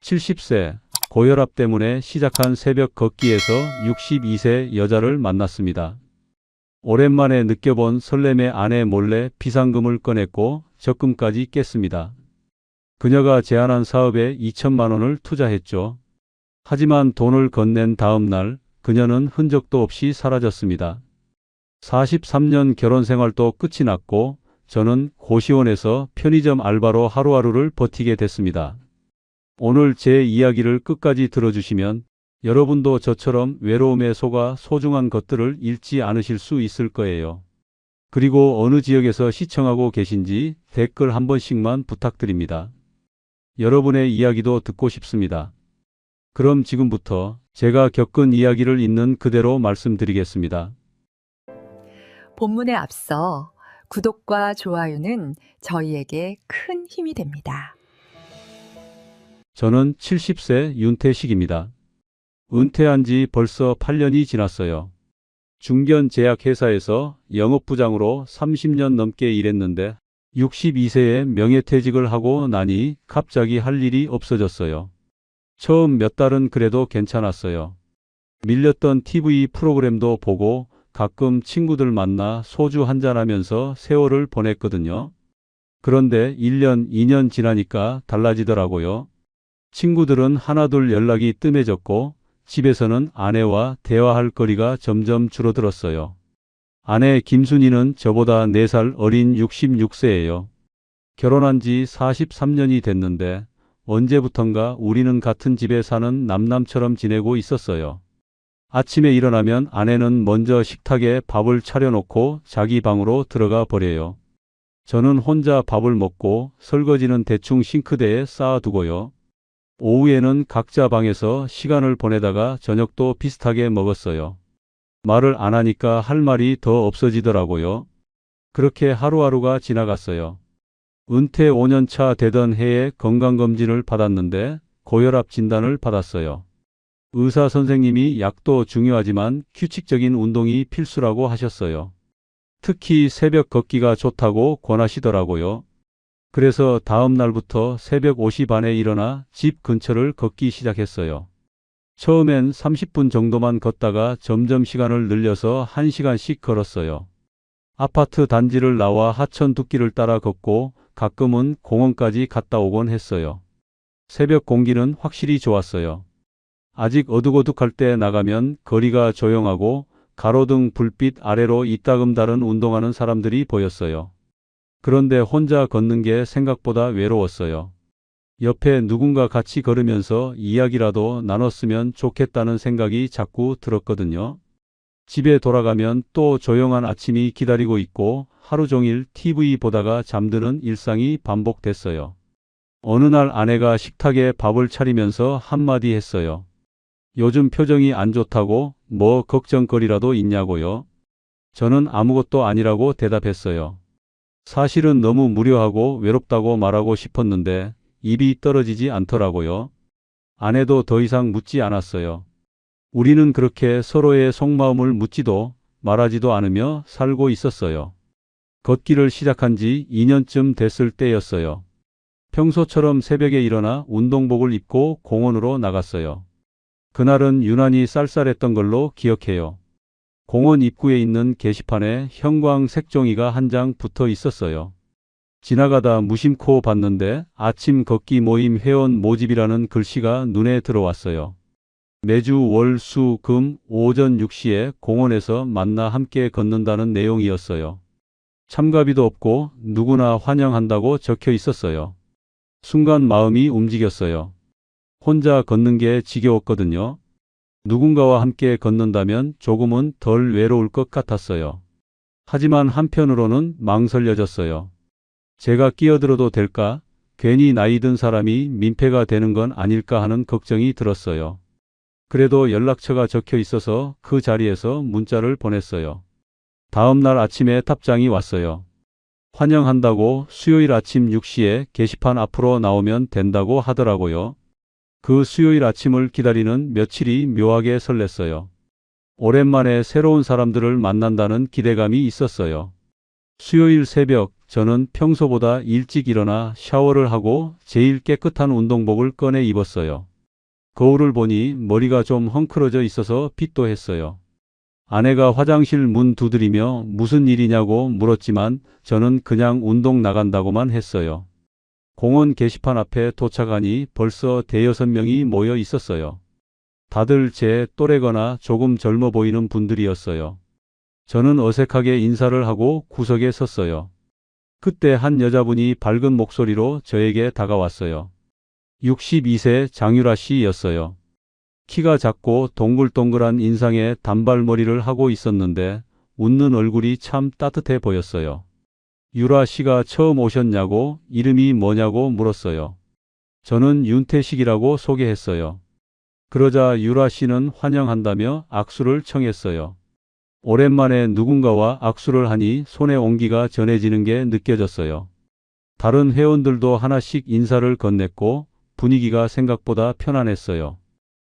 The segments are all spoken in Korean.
70세, 고혈압 때문에 시작한 새벽 걷기에서 62세 여자를 만났습니다. 오랜만에 느껴본 설렘에 아내 몰래 비상금을 꺼냈고 적금까지 깼습니다. 그녀가 제안한 사업에 2천만 원을 투자했죠. 하지만 돈을 건넨 다음 날 그녀는 흔적도 없이 사라졌습니다. 43년 결혼 생활도 끝이 났고 저는 고시원에서 편의점 알바로 하루하루를 버티게 됐습니다. 오늘 제 이야기를 끝까지 들어주시면 여러분도 저처럼 외로움에 속아 소중한 것들을 잃지 않으실 수 있을 거예요. 그리고 어느 지역에서 시청하고 계신지 댓글 한 번씩만 부탁드립니다. 여러분의 이야기도 듣고 싶습니다. 그럼 지금부터 제가 겪은 이야기를 있는 그대로 말씀드리겠습니다. 본문에 앞서 구독과 좋아요는 저희에게 큰 힘이 됩니다. 저는 70세 윤태식입니다. 은퇴한 지 벌써 8년이 지났어요. 중견 제약회사에서 영업부장으로 30년 넘게 일했는데 62세에 명예퇴직을 하고 나니 갑자기 할 일이 없어졌어요. 처음 몇 달은 그래도 괜찮았어요. 밀렸던 TV 프로그램도 보고 가끔 친구들 만나 소주 한잔하면서 세월을 보냈거든요. 그런데 1년, 2년 지나니까 달라지더라고요. 친구들은 하나둘 연락이 뜸해졌고 집에서는 아내와 대화할 거리가 점점 줄어들었어요. 아내 김순희는 저보다 4살 어린 66세예요. 결혼한 지 43년이 됐는데 언제부턴가 우리는 같은 집에 사는 남남처럼 지내고 있었어요. 아침에 일어나면 아내는 먼저 식탁에 밥을 차려놓고 자기 방으로 들어가 버려요. 저는 혼자 밥을 먹고 설거지는 대충 싱크대에 쌓아두고요. 오후에는 각자 방에서 시간을 보내다가 저녁도 비슷하게 먹었어요. 말을 안 하니까 할 말이 더 없어지더라고요. 그렇게 하루하루가 지나갔어요. 은퇴 5년 차 되던 해에 건강검진을 받았는데 고혈압 진단을 받았어요. 의사 선생님이 약도 중요하지만 규칙적인 운동이 필수라고 하셨어요. 특히 새벽 걷기가 좋다고 권하시더라고요. 그래서 다음 날부터 새벽 5시 반에 일어나 집 근처를 걷기 시작했어요. 처음엔 30분 정도만 걷다가 점점 시간을 늘려서 1시간씩 걸었어요. 아파트 단지를 나와 하천 둑길을 따라 걷고 가끔은 공원까지 갔다 오곤 했어요. 새벽 공기는 확실히 좋았어요. 아직 어둑어둑할 때 나가면 거리가 조용하고 가로등 불빛 아래로 이따금 다른 운동하는 사람들이 보였어요. 그런데 혼자 걷는 게 생각보다 외로웠어요. 옆에 누군가 같이 걸으면서 이야기라도 나눴으면 좋겠다는 생각이 자꾸 들었거든요. 집에 돌아가면 또 조용한 아침이 기다리고 있고 하루 종일 TV 보다가 잠드는 일상이 반복됐어요. 어느 날 아내가 식탁에 밥을 차리면서 한마디 했어요. 요즘 표정이 안 좋다고 뭐 걱정거리라도 있냐고요? 저는 아무것도 아니라고 대답했어요. 사실은 너무 무료하고 외롭다고 말하고 싶었는데 입이 떨어지지 않더라고요. 아내도 더 이상 묻지 않았어요. 우리는 그렇게 서로의 속마음을 묻지도 말하지도 않으며 살고 있었어요. 걷기를 시작한 지 2년쯤 됐을 때였어요. 평소처럼 새벽에 일어나 운동복을 입고 공원으로 나갔어요. 그날은 유난히 쌀쌀했던 걸로 기억해요. 공원 입구에 있는 게시판에 형광색 종이가 한 장 붙어 있었어요. 지나가다 무심코 봤는데 아침 걷기 모임 회원 모집이라는 글씨가 눈에 들어왔어요. 매주 월, 수, 금, 오전 6시에 공원에서 만나 함께 걷는다는 내용이었어요. 참가비도 없고 누구나 환영한다고 적혀 있었어요. 순간 마음이 움직였어요. 혼자 걷는 게 지겨웠거든요. 누군가와 함께 걷는다면 조금은 덜 외로울 것 같았어요. 하지만 한편으로는 망설여졌어요. 제가 끼어들어도 될까? 괜히 나이 든 사람이 민폐가 되는 건 아닐까 하는 걱정이 들었어요. 그래도 연락처가 적혀 있어서 그 자리에서 문자를 보냈어요. 다음 날 아침에 답장이 왔어요. 환영한다고 수요일 아침 6시에 게시판 앞으로 나오면 된다고 하더라고요. 그 수요일 아침을 기다리는 며칠이 묘하게 설렜어요. 오랜만에 새로운 사람들을 만난다는 기대감이 있었어요. 수요일 새벽 저는 평소보다 일찍 일어나 샤워를 하고 제일 깨끗한 운동복을 꺼내 입었어요. 거울을 보니 머리가 좀 헝클어져 있어서 핏도 했어요. 아내가 화장실 문 두드리며 무슨 일이냐고 물었지만 저는 그냥 운동 나간다고만 했어요. 공원 게시판 앞에 도착하니 벌써 대여섯 명이 모여 있었어요. 다들 제 또래거나 조금 젊어 보이는 분들이었어요. 저는 어색하게 인사를 하고 구석에 섰어요. 그때 한 여자분이 밝은 목소리로 저에게 다가왔어요. 62세 장유라 씨였어요. 키가 작고 동글동글한 인상에 단발머리를 하고 있었는데 웃는 얼굴이 참 따뜻해 보였어요. 유라 씨가 처음 오셨냐고 이름이 뭐냐고 물었어요. 저는 윤태식이라고 소개했어요. 그러자 유라 씨는 환영한다며 악수를 청했어요. 오랜만에 누군가와 악수를 하니 손에 온기가 전해지는 게 느껴졌어요. 다른 회원들도 하나씩 인사를 건넸고 분위기가 생각보다 편안했어요.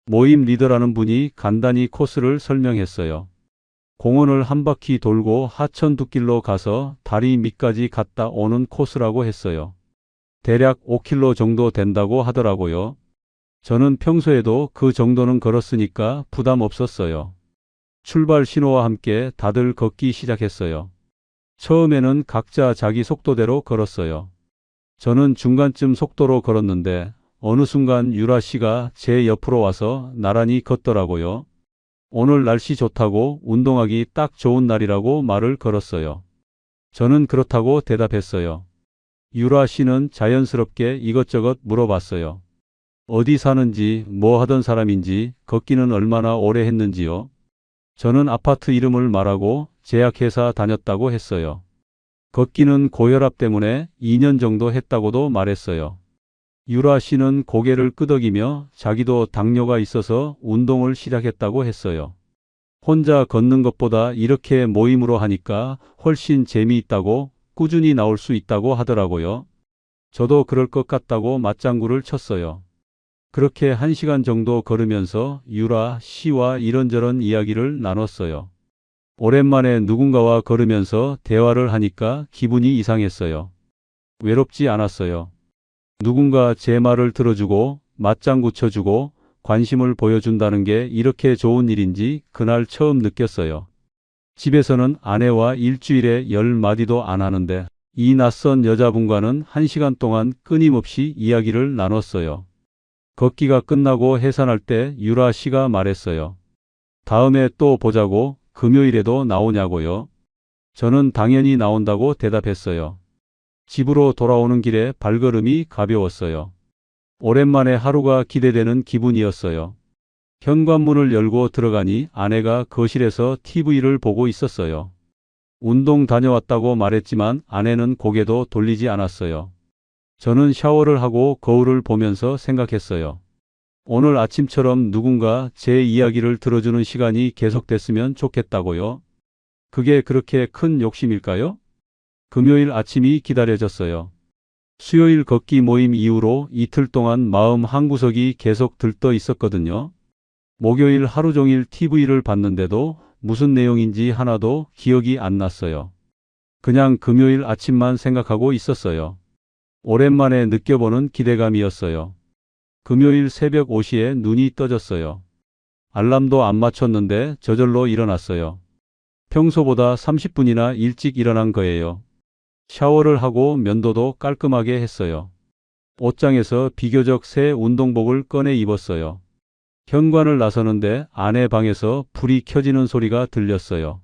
모임 리더라는 분이 간단히 코스를 설명했어요. 공원을 한 바퀴 돌고 하천 둑길로 가서 다리 밑까지 갔다 오는 코스라고 했어요. 대략 5km 정도 된다고 하더라고요. 저는 평소에도 그 정도는 걸었으니까 부담 없었어요. 출발 신호와 함께 다들 걷기 시작했어요. 처음에는 각자 자기 속도대로 걸었어요. 저는 중간쯤 속도로 걸었는데 어느 순간 유라 씨가 제 옆으로 와서 나란히 걷더라고요. 오늘 날씨 좋다고 운동하기 딱 좋은 날이라고 말을 걸었어요. 저는 그렇다고 대답했어요. 유라 씨는 자연스럽게 이것저것 물어봤어요. 어디 사는지, 뭐 하던 사람인지, 걷기는 얼마나 오래 했는지요. 저는 아파트 이름을 말하고 제약회사 다녔다고 했어요. 걷기는 고혈압 때문에 2년 정도 했다고도 말했어요. 유라 씨는 고개를 끄덕이며 자기도 당뇨가 있어서 운동을 시작했다고 했어요. 혼자 걷는 것보다 이렇게 모임으로 하니까 훨씬 재미있다고 꾸준히 나올 수 있다고 하더라고요. 저도 그럴 것 같다고 맞장구를 쳤어요. 그렇게 1시간 정도 걸으면서 유라 씨와 이런저런 이야기를 나눴어요. 오랜만에 누군가와 걸으면서 대화를 하니까 기분이 이상했어요. 외롭지 않았어요. 누군가 제 말을 들어주고 맞장구 쳐주고 관심을 보여준다는 게 이렇게 좋은 일인지 그날 처음 느꼈어요. 집에서는 아내와 일주일에 10마디도 안 하는데 이 낯선 여자분과는 1시간 동안 끊임없이 이야기를 나눴어요. 걷기가 끝나고 해산할 때 유라 씨가 말했어요. 다음에 또 보자고 금요일에도 나오냐고요. 저는 당연히 나온다고 대답했어요. 집으로 돌아오는 길에 발걸음이 가벼웠어요. 오랜만에 하루가 기대되는 기분이었어요. 현관문을 열고 들어가니 아내가 거실에서 TV를 보고 있었어요. 운동 다녀왔다고 말했지만 아내는 고개도 돌리지 않았어요. 저는 샤워를 하고 거울을 보면서 생각했어요. 오늘 아침처럼 누군가 제 이야기를 들어주는 시간이 계속됐으면 좋겠다고요. 그게 그렇게 큰 욕심일까요? 금요일 아침이 기다려졌어요. 수요일 걷기 모임 이후로 이틀 동안 마음 한구석이 계속 들떠 있었거든요. 목요일 하루 종일 TV를 봤는데도 무슨 내용인지 하나도 기억이 안 났어요. 그냥 금요일 아침만 생각하고 있었어요. 오랜만에 느껴보는 기대감이었어요. 금요일 새벽 5시에 눈이 떠졌어요. 알람도 안 맞췄는데 저절로 일어났어요. 평소보다 30분이나 일찍 일어난 거예요. 샤워를 하고 면도도 깔끔하게 했어요. 옷장에서 비교적 새 운동복을 꺼내 입었어요. 현관을 나서는데 아내 방에서 불이 켜지는 소리가 들렸어요.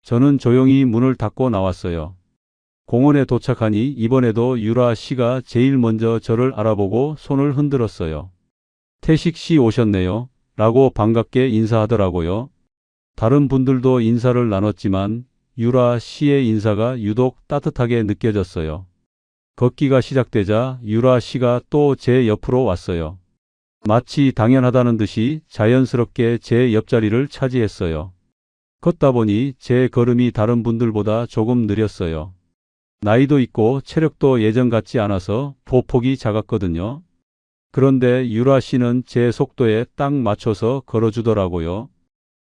저는 조용히 문을 닫고 나왔어요. 공원에 도착하니 이번에도 유라 씨가 제일 먼저 저를 알아보고 손을 흔들었어요. 태식 씨 오셨네요. 라고 반갑게 인사하더라고요. 다른 분들도 인사를 나눴지만 유라 씨의 인사가 유독 따뜻하게 느껴졌어요. 걷기가 시작되자 유라 씨가 또 제 옆으로 왔어요. 마치 당연하다는 듯이 자연스럽게 제 옆자리를 차지했어요. 걷다 보니 제 걸음이 다른 분들보다 조금 느렸어요. 나이도 있고 체력도 예전 같지 않아서 보폭이 작았거든요. 그런데 유라 씨는 제 속도에 딱 맞춰서 걸어주더라고요.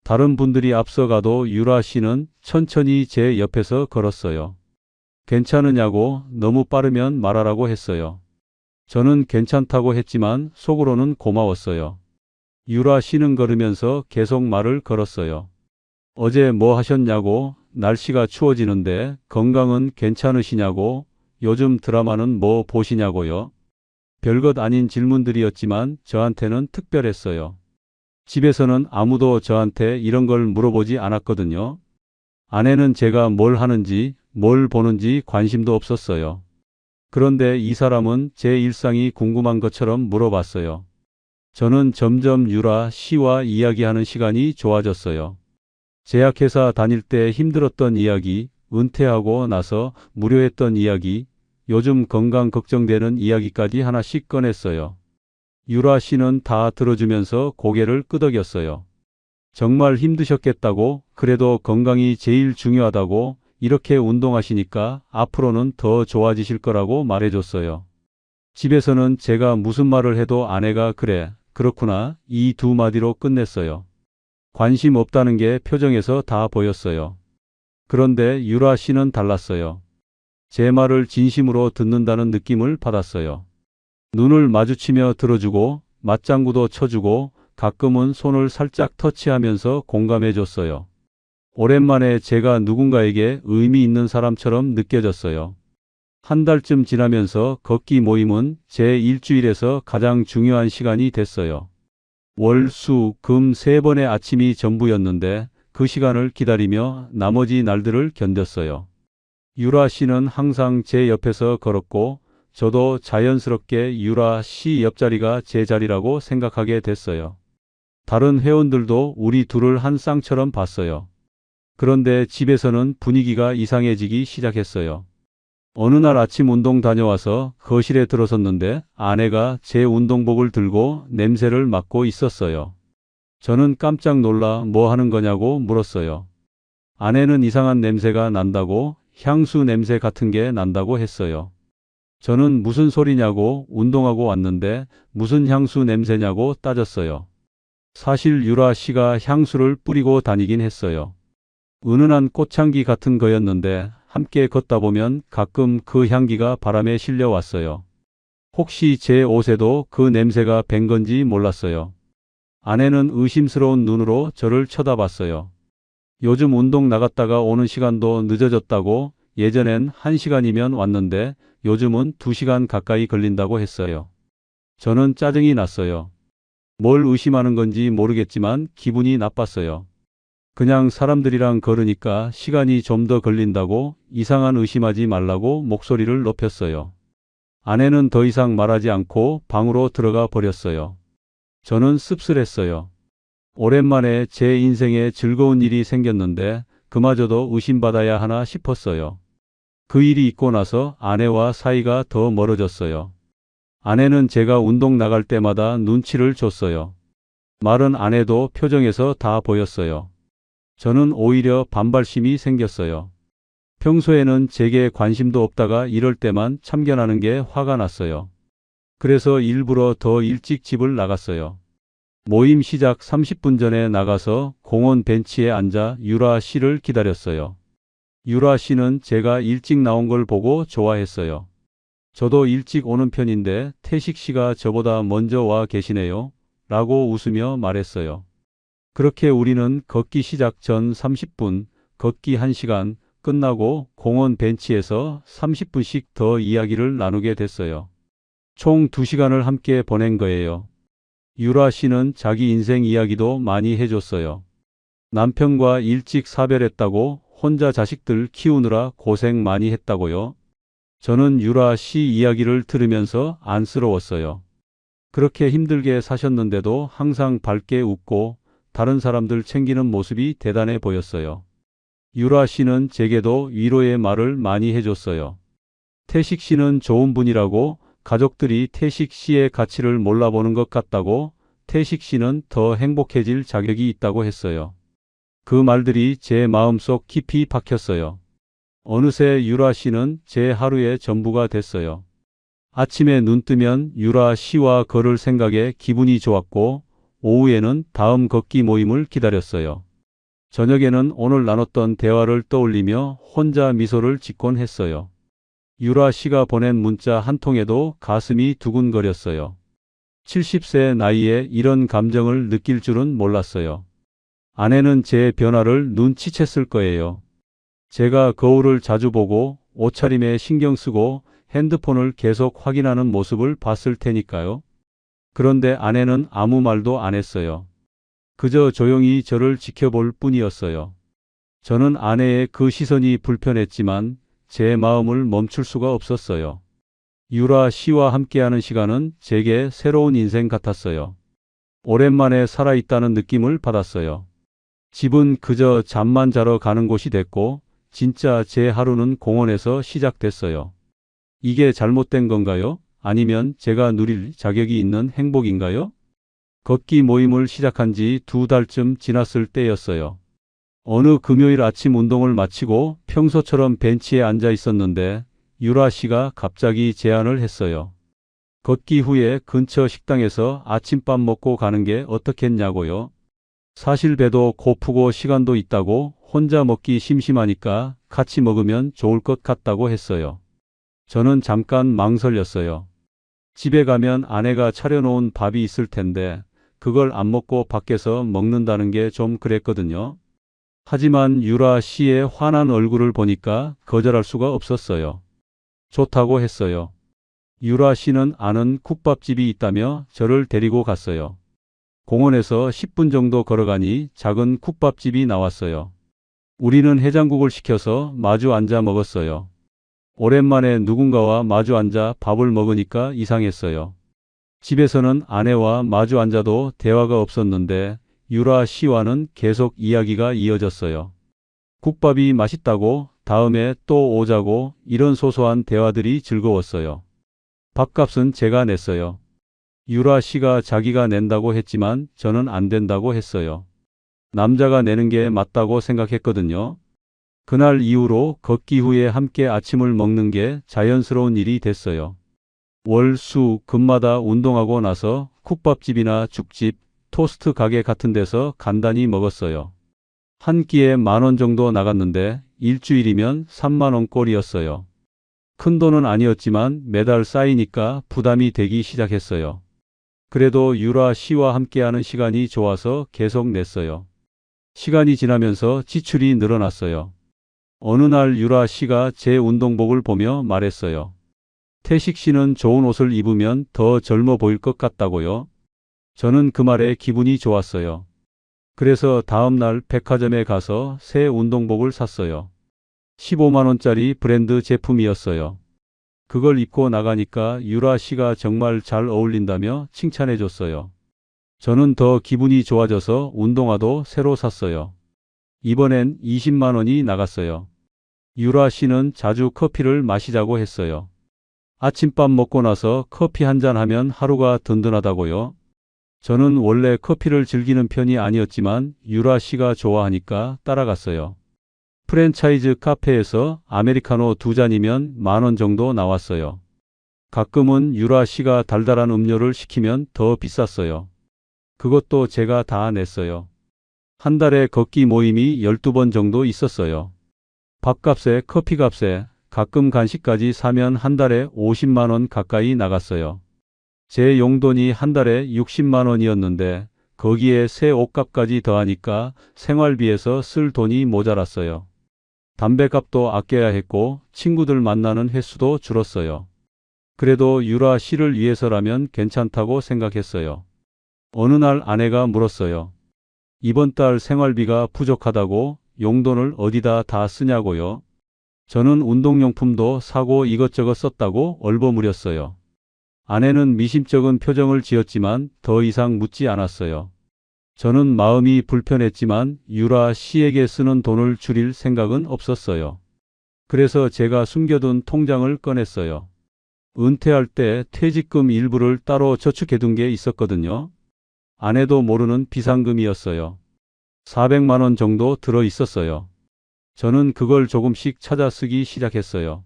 다른 분들이 앞서가도 유라 씨는 천천히 제 옆에서 걸었어요. 괜찮으냐고 너무 빠르면 말하라고 했어요. 저는 괜찮다고 했지만 속으로는 고마웠어요. 유라 씨는 걸으면서 계속 말을 걸었어요. 어제 뭐 하셨냐고, 날씨가 추워지는데 건강은 괜찮으시냐고, 요즘 드라마는 뭐 보시냐고요. 별것 아닌 질문들이었지만 저한테는 특별했어요. 집에서는 아무도 저한테 이런 걸 물어보지 않았거든요. 아내는 제가 뭘 하는지, 뭘 보는지 관심도 없었어요. 그런데 이 사람은 제 일상이 궁금한 것처럼 물어봤어요. 저는 점점 유라 씨와 이야기하는 시간이 좋아졌어요. 제약회사 다닐 때 힘들었던 이야기, 은퇴하고 나서 무료했던 이야기, 요즘 건강 걱정되는 이야기까지 하나씩 꺼냈어요. 유라 씨는 다 들어주면서 고개를 끄덕였어요. 정말 힘드셨겠다고, 그래도 건강이 제일 중요하다고, 이렇게 운동하시니까 앞으로는 더 좋아지실 거라고 말해줬어요. 집에서는 제가 무슨 말을 해도 아내가 그래, 그렇구나, 이 두 마디로 끝냈어요. 관심 없다는 게 표정에서 다 보였어요. 그런데 유라 씨는 달랐어요. 제 말을 진심으로 듣는다는 느낌을 받았어요. 눈을 마주치며 들어주고 맞장구도 쳐주고 가끔은 손을 살짝 터치하면서 공감해줬어요. 오랜만에 제가 누군가에게 의미 있는 사람처럼 느껴졌어요. 한 달쯤 지나면서 걷기 모임은 제 일주일에서 가장 중요한 시간이 됐어요. 월, 수, 금 3번의 아침이 전부였는데 그 시간을 기다리며 나머지 날들을 견뎠어요. 유라 씨는 항상 제 옆에서 걸었고 저도 자연스럽게 유라 씨 옆자리가 제 자리라고 생각하게 됐어요. 다른 회원들도 우리 둘을 한 쌍처럼 봤어요. 그런데 집에서는 분위기가 이상해지기 시작했어요. 어느 날 아침 운동 다녀와서 거실에 들어섰는데 아내가 제 운동복을 들고 냄새를 맡고 있었어요. 저는 깜짝 놀라 뭐 하는 거냐고 물었어요. 아내는 이상한 냄새가 난다고, 향수 냄새 같은 게 난다고 했어요. 저는 무슨 소리냐고, 운동하고 왔는데 무슨 향수 냄새냐고 따졌어요. 사실 유라 씨가 향수를 뿌리고 다니긴 했어요. 은은한 꽃향기 같은 거였는데 함께 걷다 보면 가끔 그 향기가 바람에 실려왔어요. 혹시 제 옷에도 그 냄새가 밴 건지 몰랐어요. 아내는 의심스러운 눈으로 저를 쳐다봤어요. 요즘 운동 나갔다가 오는 시간도 늦어졌다고, 예전엔 1시간이면 왔는데 요즘은 2시간 가까이 걸린다고 했어요. 저는 짜증이 났어요. 뭘 의심하는 건지 모르겠지만 기분이 나빴어요. 그냥 사람들이랑 걸으니까 시간이 좀 더 걸린다고, 이상한 의심하지 말라고 목소리를 높였어요. 아내는 더 이상 말하지 않고 방으로 들어가 버렸어요. 저는 씁쓸했어요. 오랜만에 제 인생에 즐거운 일이 생겼는데 그마저도 의심받아야 하나 싶었어요. 그 일이 있고 나서 아내와 사이가 더 멀어졌어요. 아내는 제가 운동 나갈 때마다 눈치를 줬어요. 말은 안 해도 표정에서 다 보였어요. 저는 오히려 반발심이 생겼어요. 평소에는 제게 관심도 없다가 이럴 때만 참견하는 게 화가 났어요. 그래서 일부러 더 일찍 집을 나갔어요. 모임 시작 30분 전에 나가서 공원 벤치에 앉아 유라 씨를 기다렸어요. 유라 씨는 제가 일찍 나온 걸 보고 좋아했어요. 저도 일찍 오는 편인데 태식 씨가 저보다 먼저 와 계시네요. 라고 웃으며 말했어요. 그렇게 우리는 걷기 시작 전 30분, 걷기 1시간 끝나고 공원 벤치에서 30분씩 더 이야기를 나누게 됐어요. 총 2시간을 함께 보낸 거예요. 유라 씨는 자기 인생 이야기도 많이 해줬어요. 남편과 일찍 사별했다고, 혼자 자식들 키우느라 고생 많이 했다고요. 저는 유라 씨 이야기를 들으면서 안쓰러웠어요. 그렇게 힘들게 사셨는데도 항상 밝게 웃고 다른 사람들 챙기는 모습이 대단해 보였어요. 유라 씨는 제게도 위로의 말을 많이 해줬어요. 태식 씨는 좋은 분이라고, 가족들이 태식 씨의 가치를 몰라보는 것 같다고, 태식 씨는 더 행복해질 자격이 있다고 했어요. 그 말들이 제 마음속 깊이 박혔어요. 어느새 유라 씨는 제 하루의 전부가 됐어요. 아침에 눈 뜨면 유라 씨와 걸을 생각에 기분이 좋았고, 오후에는 다음 걷기 모임을 기다렸어요. 저녁에는 오늘 나눴던 대화를 떠올리며 혼자 미소를 짓곤 했어요. 유라 씨가 보낸 문자 한 통에도 가슴이 두근거렸어요. 70세 나이에 이런 감정을 느낄 줄은 몰랐어요. 아내는 제 변화를 눈치챘을 거예요. 제가 거울을 자주 보고 옷차림에 신경 쓰고 핸드폰을 계속 확인하는 모습을 봤을 테니까요. 그런데 아내는 아무 말도 안 했어요. 그저 조용히 저를 지켜볼 뿐이었어요. 저는 아내의 그 시선이 불편했지만 제 마음을 멈출 수가 없었어요. 유라 씨와 함께하는 시간은 제게 새로운 인생 같았어요. 오랜만에 살아있다는 느낌을 받았어요. 집은 그저 잠만 자러 가는 곳이 됐고, 진짜 제 하루는 공원에서 시작됐어요. 이게 잘못된 건가요? 아니면 제가 누릴 자격이 있는 행복인가요? 걷기 모임을 시작한 지 2달쯤 지났을 때였어요. 어느 금요일 아침 운동을 마치고 평소처럼 벤치에 앉아 있었는데 유라 씨가 갑자기 제안을 했어요. 걷기 후에 근처 식당에서 아침밥 먹고 가는 게 어떻겠냐고요. 사실 배도 고프고 시간도 있다고 혼자 먹기 심심하니까 같이 먹으면 좋을 것 같다고 했어요. 저는 잠깐 망설였어요. 집에 가면 아내가 차려놓은 밥이 있을 텐데 그걸 안 먹고 밖에서 먹는다는 게 좀 그랬거든요. 하지만 유라 씨의 환한 얼굴을 보니까 거절할 수가 없었어요. 좋다고 했어요. 유라 씨는 아는 국밥집이 있다며 저를 데리고 갔어요. 공원에서 10분 정도 걸어가니 작은 국밥집이 나왔어요. 우리는 해장국을 시켜서 마주 앉아 먹었어요. 오랜만에 누군가와 마주 앉아 밥을 먹으니까 이상했어요. 집에서는 아내와 마주 앉아도 대화가 없었는데 유라 씨와는 계속 이야기가 이어졌어요. 국밥이 맛있다고, 다음에 또 오자고, 이런 소소한 대화들이 즐거웠어요. 밥값은 제가 냈어요. 유라 씨가 자기가 낸다고 했지만 저는 안 된다고 했어요. 남자가 내는 게 맞다고 생각했거든요. 그날 이후로 걷기 후에 함께 아침을 먹는 게 자연스러운 일이 됐어요. 월, 수, 금마다 운동하고 나서 국밥집이나 죽집, 토스트 가게 같은 데서 간단히 먹었어요. 한 끼에 10,000원 정도 나갔는데 일주일이면 30,000원 꼴이었어요. 큰 돈은 아니었지만 매달 쌓이니까 부담이 되기 시작했어요. 그래도 유라 씨와 함께하는 시간이 좋아서 계속 냈어요. 시간이 지나면서 지출이 늘어났어요. 어느 날 유라 씨가 제 운동복을 보며 말했어요. 태식 씨는 좋은 옷을 입으면 더 젊어 보일 것 같다고요. 저는 그 말에 기분이 좋았어요. 그래서 다음 날 백화점에 가서 새 운동복을 샀어요. 15만 원짜리 브랜드 제품이었어요. 그걸 입고 나가니까 유라 씨가 정말 잘 어울린다며 칭찬해 줬어요. 저는 더 기분이 좋아져서 운동화도 새로 샀어요. 이번엔 20만 원이 나갔어요. 유라 씨는 자주 커피를 마시자고 했어요. 아침밥 먹고 나서 커피 한 잔 하면 하루가 든든하다고요. 저는 원래 커피를 즐기는 편이 아니었지만 유라 씨가 좋아하니까 따라갔어요. 프랜차이즈 카페에서 아메리카노 2잔이면 10,000원 정도 나왔어요. 가끔은 유라 씨가 달달한 음료를 시키면 더 비쌌어요. 그것도 제가 다 냈어요. 한 달에 걷기 모임이 12번 정도 있었어요. 밥값에 커피값에 가끔 간식까지 사면 한 달에 50만 원 가까이 나갔어요. 제 용돈이 한 달에 60만 원이었는데 거기에 새 옷값까지 더하니까 생활비에서 쓸 돈이 모자랐어요. 담배값도 아껴야 했고 친구들 만나는 횟수도 줄었어요. 그래도 유라 씨를 위해서라면 괜찮다고 생각했어요. 어느 날 아내가 물었어요. 이번 달 생활비가 부족하다고 용돈을 어디다 다 쓰냐고요? 저는 운동용품도 사고 이것저것 썼다고 얼버무렸어요. 아내는 미심쩍은 표정을 지었지만 더 이상 묻지 않았어요. 저는 마음이 불편했지만 유라 씨에게 쓰는 돈을 줄일 생각은 없었어요. 그래서 제가 숨겨둔 통장을 꺼냈어요. 은퇴할 때 퇴직금 일부를 따로 저축해둔 게 있었거든요. 아내도 모르는 비상금이었어요. 400만 원 정도 들어 있었어요. 저는 그걸 조금씩 찾아 쓰기 시작했어요.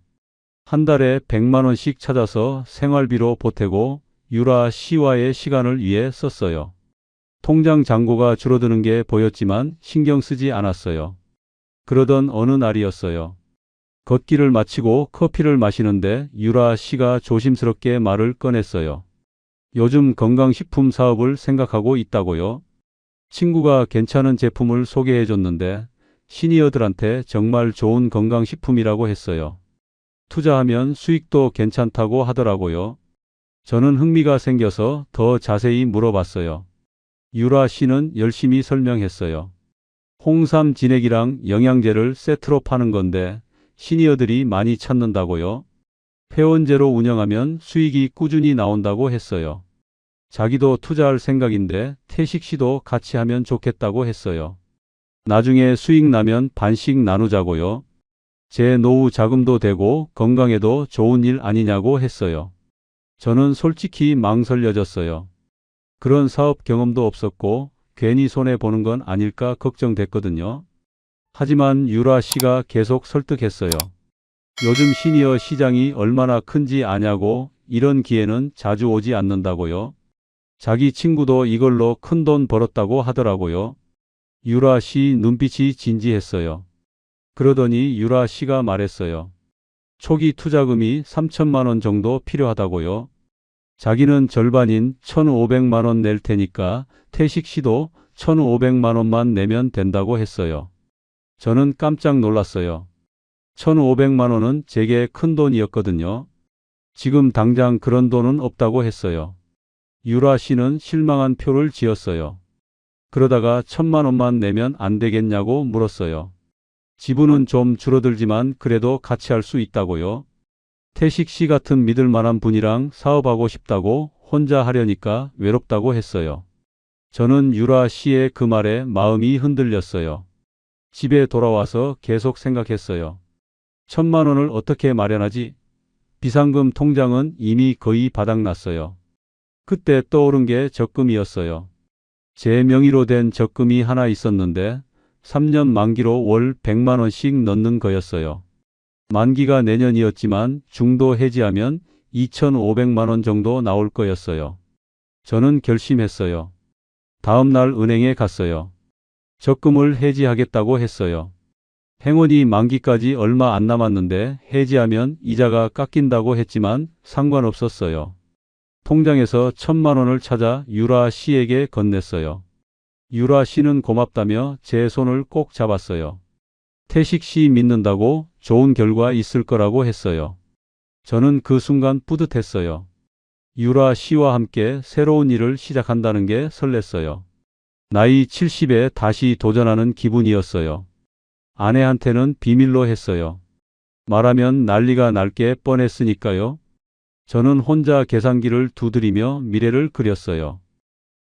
한 달에 100만 원씩 찾아서 생활비로 보태고 유라 씨와의 시간을 위해 썼어요. 통장 잔고가 줄어드는 게 보였지만 신경 쓰지 않았어요. 그러던 어느 날이었어요. 걷기를 마치고 커피를 마시는데 유라 씨가 조심스럽게 말을 꺼냈어요. 요즘 건강식품 사업을 생각하고 있다고요? 친구가 괜찮은 제품을 소개해 줬는데 시니어들한테 정말 좋은 건강식품이라고 했어요. 투자하면 수익도 괜찮다고 하더라고요. 저는 흥미가 생겨서 더 자세히 물어봤어요. 유라 씨는 열심히 설명했어요. 홍삼 진액이랑 영양제를 세트로 파는 건데 시니어들이 많이 찾는다고요. 회원제로 운영하면 수익이 꾸준히 나온다고 했어요. 자기도 투자할 생각인데 태식 씨도 같이 하면 좋겠다고 했어요. 나중에 수익 나면 반씩 나누자고요. 제 노후 자금도 되고 건강에도 좋은 일 아니냐고 했어요. 저는 솔직히 망설여졌어요. 그런 사업 경험도 없었고 괜히 손해보는 건 아닐까 걱정됐거든요. 하지만 유라 씨가 계속 설득했어요. 요즘 시니어 시장이 얼마나 큰지 아냐고, 이런 기회는 자주 오지 않는다고요. 자기 친구도 이걸로 큰 돈 벌었다고 하더라고요. 유라 씨 눈빛이 진지했어요. 그러더니 유라 씨가 말했어요. 초기 투자금이 3천만 원 정도 필요하다고요. 자기는 절반인 1,500만 원 낼 테니까 태식 씨도 1,500만 원만 내면 된다고 했어요. 저는 깜짝 놀랐어요. 1,500만 원은 제게 큰 돈이었거든요. 지금 당장 그런 돈은 없다고 했어요. 유라 씨는 실망한 표를 지었어요. 그러다가 1,000만 원만 내면 안 되겠냐고 물었어요. 지분은 좀 줄어들지만 그래도 같이 할 수 있다고요. 태식 씨 같은 믿을 만한 분이랑 사업하고 싶다고, 혼자 하려니까 외롭다고 했어요. 저는 유라 씨의 그 말에 마음이 흔들렸어요. 집에 돌아와서 계속 생각했어요. 1,000만 원을 어떻게 마련하지? 비상금 통장은 이미 거의 바닥났어요. 그때 떠오른 게 적금이었어요. 제 명의로 된 적금이 하나 있었는데 3년 만기로 월 100만 원씩 넣는 거였어요. 만기가 내년이었지만 중도 해지하면 2,500만 원 정도 나올 거였어요. 저는 결심했어요. 다음 날 은행에 갔어요. 적금을 해지하겠다고 했어요. 행원이 만기까지 얼마 안 남았는데 해지하면 이자가 깎인다고 했지만 상관없었어요. 통장에서 1,000만 원을 찾아 유라 씨에게 건넸어요. 유라 씨는 고맙다며 제 손을 꼭 잡았어요. 태식 씨 믿는다고 좋은 결과 있을 거라고 했어요. 저는 그 순간 뿌듯했어요. 유라 씨와 함께 새로운 일을 시작한다는 게 설렜어요. 나이 70에 다시 도전하는 기분이었어요. 아내한테는 비밀로 했어요. 말하면 난리가 날 게 뻔했으니까요. 저는 혼자 계산기를 두드리며 미래를 그렸어요.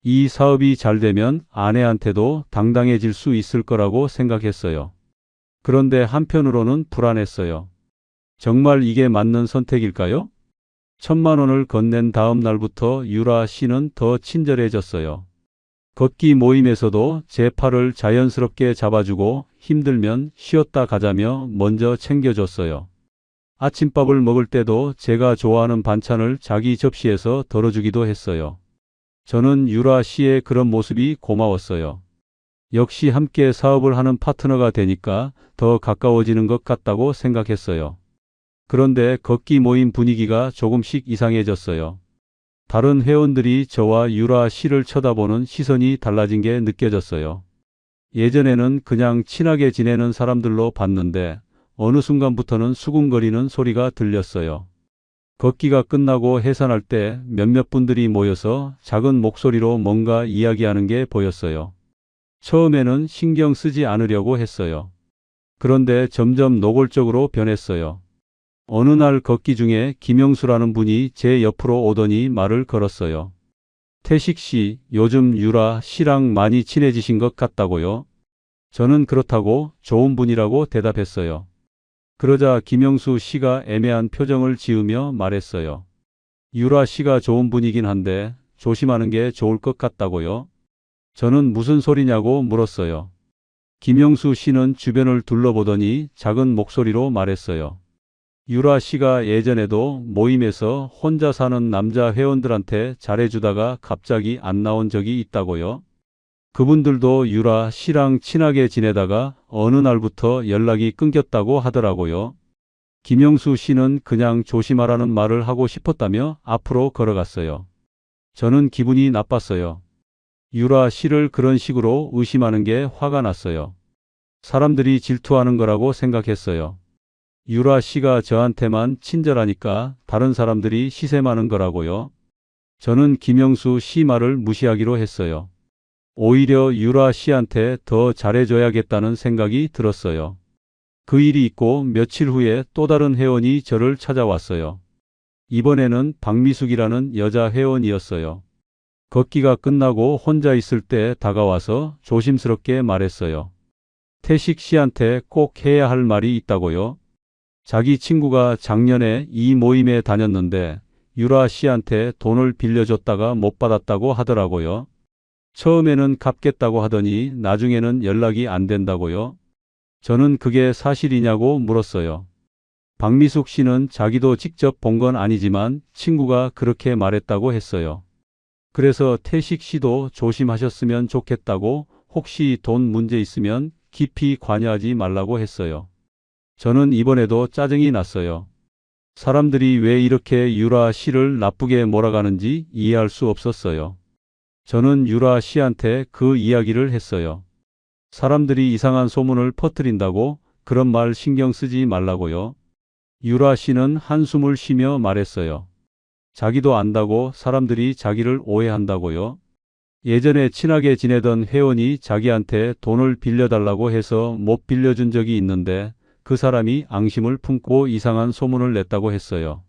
이 사업이 잘 되면 아내한테도 당당해질 수 있을 거라고 생각했어요. 그런데 한편으로는 불안했어요. 정말 이게 맞는 선택일까요? 1,000만 원을 건넨 다음 날부터 유라 씨는 더 친절해졌어요. 걷기 모임에서도 제 팔을 자연스럽게 잡아주고 힘들면 쉬었다 가자며 먼저 챙겨줬어요. 아침밥을 먹을 때도 제가 좋아하는 반찬을 자기 접시에서 덜어주기도 했어요. 저는 유라 씨의 그런 모습이 고마웠어요. 역시 함께 사업을 하는 파트너가 되니까 더 가까워지는 것 같다고 생각했어요. 그런데 걷기 모임 분위기가 조금씩 이상해졌어요. 다른 회원들이 저와 유라 씨를 쳐다보는 시선이 달라진 게 느껴졌어요. 예전에는 그냥 친하게 지내는 사람들로 봤는데 어느 순간부터는 수군거리는 소리가 들렸어요. 걷기가 끝나고 해산할 때 몇몇 분들이 모여서 작은 목소리로 뭔가 이야기하는 게 보였어요. 처음에는 신경 쓰지 않으려고 했어요. 그런데 점점 노골적으로 변했어요. 어느 날 걷기 중에 김영수라는 분이 제 옆으로 오더니 말을 걸었어요. 태식 씨, 요즘 유라 씨랑 많이 친해지신 것 같다고요? 저는 그렇다고, 좋은 분이라고 대답했어요. 그러자 김영수 씨가 애매한 표정을 지으며 말했어요. 유라 씨가 좋은 분이긴 한데 조심하는 게 좋을 것 같다고요? 저는 무슨 소리냐고 물었어요. 김영수 씨는 주변을 둘러보더니 작은 목소리로 말했어요. 유라 씨가 예전에도 모임에서 혼자 사는 남자 회원들한테 잘해주다가 갑자기 안 나온 적이 있다고요? 그분들도 유라 씨랑 친하게 지내다가 어느 날부터 연락이 끊겼다고 하더라고요. 김영수 씨는 그냥 조심하라는 말을 하고 싶었다며 앞으로 걸어갔어요. 저는 기분이 나빴어요. 유라 씨를 그런 식으로 의심하는 게 화가 났어요. 사람들이 질투하는 거라고 생각했어요. 유라 씨가 저한테만 친절하니까 다른 사람들이 시샘하는 거라고요. 저는 김영수 씨 말을 무시하기로 했어요. 오히려 유라 씨한테 더 잘해줘야겠다는 생각이 들었어요. 그 일이 있고 며칠 후에 또 다른 회원이 저를 찾아왔어요. 이번에는 박미숙이라는 여자 회원이었어요. 걷기가 끝나고 혼자 있을 때 다가와서 조심스럽게 말했어요. 태식 씨한테 꼭 해야 할 말이 있다고요. 자기 친구가 작년에 이 모임에 다녔는데 유라 씨한테 돈을 빌려줬다가 못 받았다고 하더라고요. 처음에는 갚겠다고 하더니 나중에는 연락이 안 된다고요. 저는 그게 사실이냐고 물었어요. 박미숙 씨는 자기도 직접 본 건 아니지만 친구가 그렇게 말했다고 했어요. 그래서 태식 씨도 조심하셨으면 좋겠다고 혹시 돈 문제 있으면 깊이 관여하지 말라고 했어요. 저는 이번에도 짜증이 났어요. 사람들이 왜 이렇게 유라 씨를 나쁘게 몰아가는지 이해할 수 없었어요. 저는 유라 씨한테 그 이야기를 했어요. 사람들이 이상한 소문을 퍼뜨린다고 그런 말 신경 쓰지 말라고요. 유라 씨는 한숨을 쉬며 말했어요. 자기도 안다고 사람들이 자기를 오해한다고요. 예전에 친하게 지내던 회원이 자기한테 돈을 빌려달라고 해서 못 빌려준 적이 있는데 그 사람이 앙심을 품고 이상한 소문을 냈다고 했어요.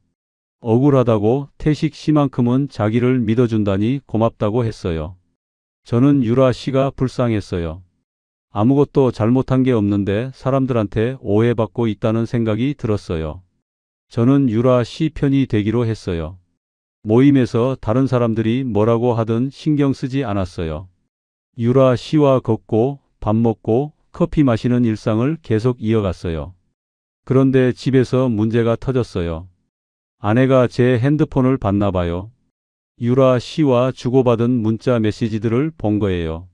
억울하다고 태식 씨만큼은 자기를 믿어준다니 고맙다고 했어요. 저는 유라 씨가 불쌍했어요. 아무것도 잘못한 게 없는데 사람들한테 오해받고 있다는 생각이 들었어요. 저는 유라 씨 편이 되기로 했어요. 모임에서 다른 사람들이 뭐라고 하든 신경 쓰지 않았어요. 유라 씨와 걷고 밥 먹고 커피 마시는 일상을 계속 이어갔어요. 그런데 집에서 문제가 터졌어요. 아내가 제 핸드폰을 봤나 봐요. 유라 씨와 주고받은 문자 메시지들을 본 거예요.